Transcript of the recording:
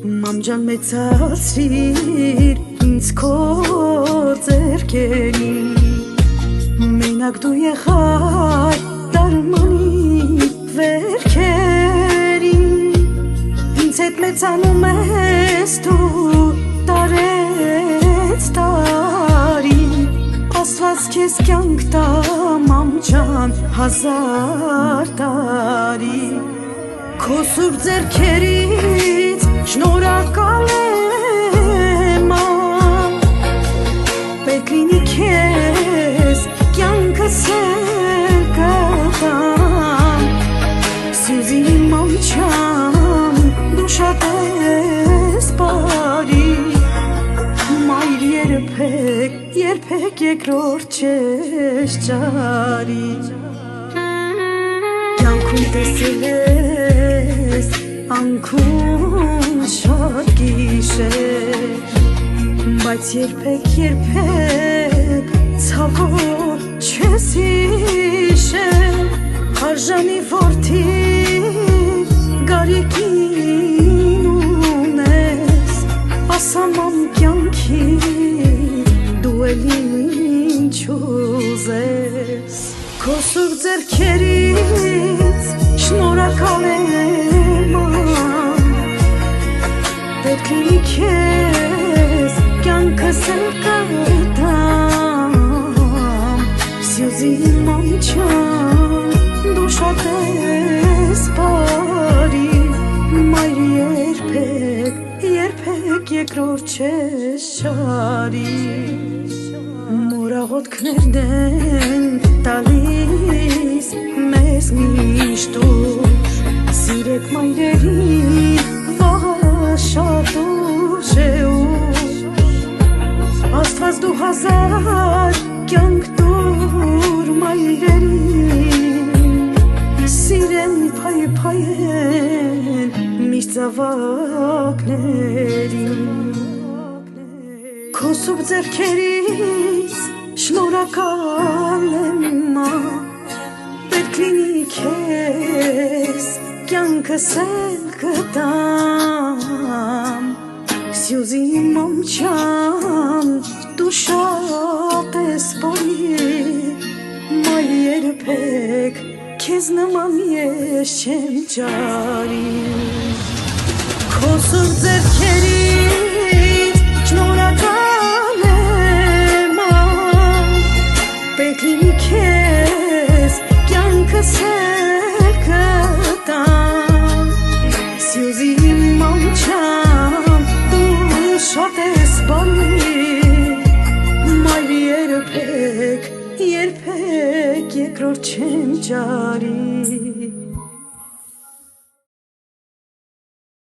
Մամջան մեծացրիր ինձ քո ձեռքերին, մենակ դու եղար տարմանի վերքերին, ինձ հետ մեծանում ես դու տարեց տարի, Աստված քեզ կյանք տա մամջան հազար տարի, քո սուրբ ձեռքերից շնորհակալ եմ, պետք լինի քեզ կյանքս էլ կտամ, Սյուզի մամջան դու շատ ես բարի, մայր երբեք երկրորդ չես ճարի, կյանքում տեսել ես անքուն շատ գիշեր, բայց երբեք ցավոտ չես հիշել, արժանի որդի գարիկին ունես, ասա մամ կյանքի դու էլ ինչ ուզես, քո սուրբ ձեռքերից շնորհակալ եմ, պետք լինի քեզ կյանքս էլ կտամ, Սյուզի մամջան դու շատ ես բարի, մայր երբեք երկրորդ չես ճարի, մորաղոտքներն են տալիս մեզ միշտ ուշ, սիրեք մայրերին վաղը շատ ուշ է ուշ, Աստված դու հազար կյանք տուր մայրերին, սիրեն փայեն միշտ զավակներին, քո սուրբ ձեռքերից շնորհակալ եմ, պետք լինի քեզ կյանքս էլ կտամ, Սյուզի մամջան դու շատ ես բարի, մայր երբեք քեզ նման ես չեմ ճարի, քո սուրբ ձեռքերից շնորհակալ եմ, պետք լինի քեզ կյանքս էլ կտամ, Սյուզի մամջան դու շատ ես բարի, մայր երբեք երկրորդ չեմ ճարի,